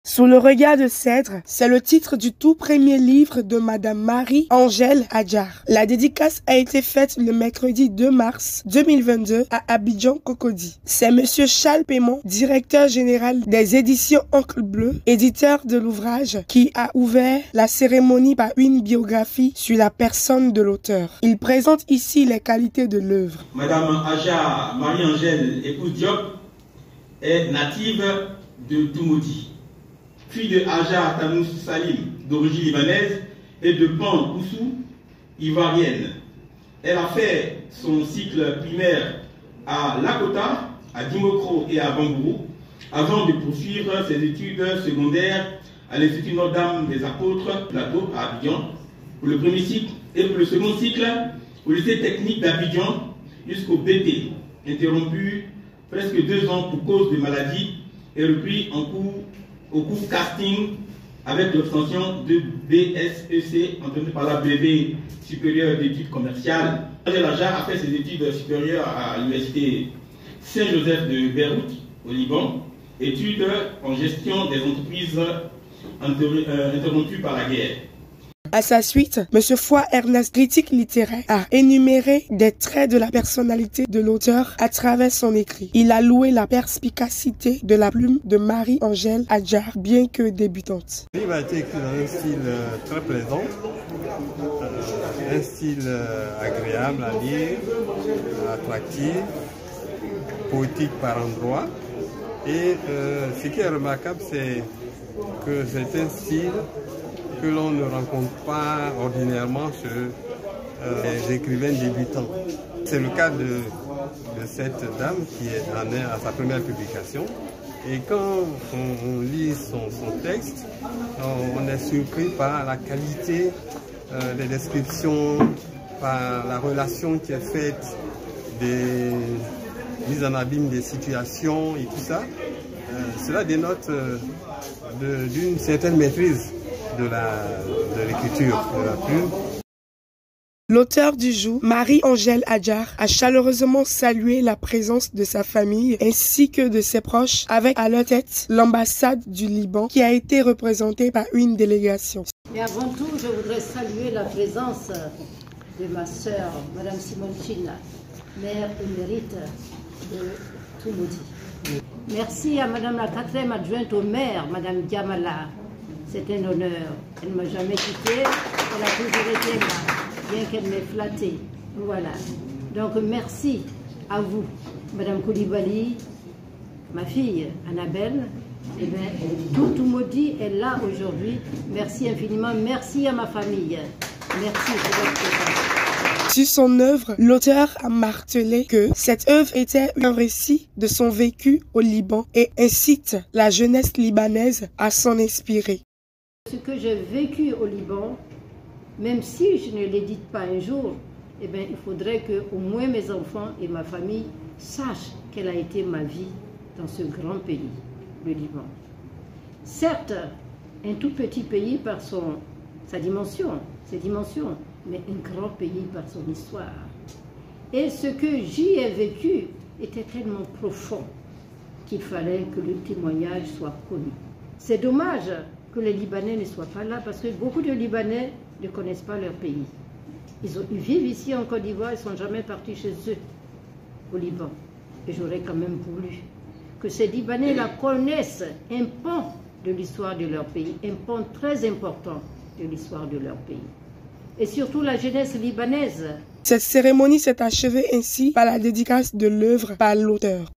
Sous le regard de Cèdre, c'est le titre du tout premier livre de Madame Marie-Angèle Adjar. La dédicace a été faite le mercredi 2 mars 2022 à Abidjan Cocody. C'est Monsieur Charles Pémont, directeur général des éditions Oncle Bleu, éditeur de l'ouvrage, qui a ouvert la cérémonie par une biographie sur la personne de l'auteur. Il présente ici les qualités de l'œuvre. Madame Adjar Marie-Angèle épouse Diop est native de Toumoudi. Fille de Adjar Tamous Salim, d'origine libanaise, et de Pan Oussou, ivoirienne. Elle a fait son cycle primaire à Lakota, à Dimokro et à Bambourou, avant de poursuivre ses études secondaires à l'Institut Notre-Dame des Apôtres, Plateau, à Abidjan, pour le premier cycle, et pour le second cycle, au lycée technique d'Abidjan, jusqu'au BT, interrompu presque 2 ans pour cause de maladie, et repris au cours casting avec l'obtention de BSEC, entendu par la brevet supérieur d'études commerciales. Angèle Adjar a fait ses études supérieures à l'université Saint-Joseph de Beyrouth, au Liban, études en gestion des entreprises interrompues par la guerre. À sa suite, M. Foy Ernest, critique littéraire, a énuméré des traits de la personnalité de l'auteur à travers son écrit. Il a loué la perspicacité de la plume de Marie-Angèle Adjar, bien que débutante. Le livre a été écrit dans un style très plaisant, un style agréable à lire, attractif, poétique par endroits. Et ce qui est remarquable, c'est que c'est un style que l'on ne rencontre pas ordinairement chez les écrivains débutants. C'est le cas de cette dame qui en est à sa première publication. Et quand on lit son texte, on est surpris par la qualité des descriptions, par la relation qui est faite, des mises en abîme des situations et tout ça. Cela dénote d'une certaine maîtrise de l'écriture, de la plume. L'auteur du jour, Marie-Angèle Adjar, a chaleureusement salué la présence de sa famille ainsi que de ses proches, avec à leur tête l'ambassade du Liban qui a été représentée par une délégation. Mais avant tout, je voudrais saluer la présence de ma sœur, Madame Simone China, mère émérite de Toumoudi. Merci à Madame la 4e adjointe au maire, Madame Diamala. C'est un honneur. Elle ne m'a jamais quittée. Elle a toujours été là, bien qu'elle m'ait flattée. Voilà. Donc merci à vous, Madame Koulibaly, ma fille Annabelle. Eh bien, tout Toumoudi est là aujourd'hui. Merci infiniment. Merci à ma famille. Merci pour votre présence. Sur son œuvre, l'auteur a martelé que cette œuvre était un récit de son vécu au Liban et incite la jeunesse libanaise à s'en inspirer. Ce que j'ai vécu au Liban, même si je ne l'édite pas un jour, eh bien, il faudrait qu'au moins mes enfants et ma famille sachent quelle a été ma vie dans ce grand pays, le Liban. Certes, un tout petit pays par ses dimensions, mais un grand pays par son histoire. Et ce que j'y ai vécu était tellement profond qu'il fallait que le témoignage soit connu. C'est dommage que les Libanais ne soient pas là parce que beaucoup de Libanais ne connaissent pas leur pays. Ils vivent ici en Côte d'Ivoire, ils ne sont jamais partis chez eux au Liban. Et j'aurais quand même voulu que ces Libanais-là connaissent un pan de l'histoire de leur pays, un pan très important de l'histoire de leur pays. Et surtout la jeunesse libanaise. Cette cérémonie s'est achevée ainsi par la dédicace de l'œuvre par l'auteur.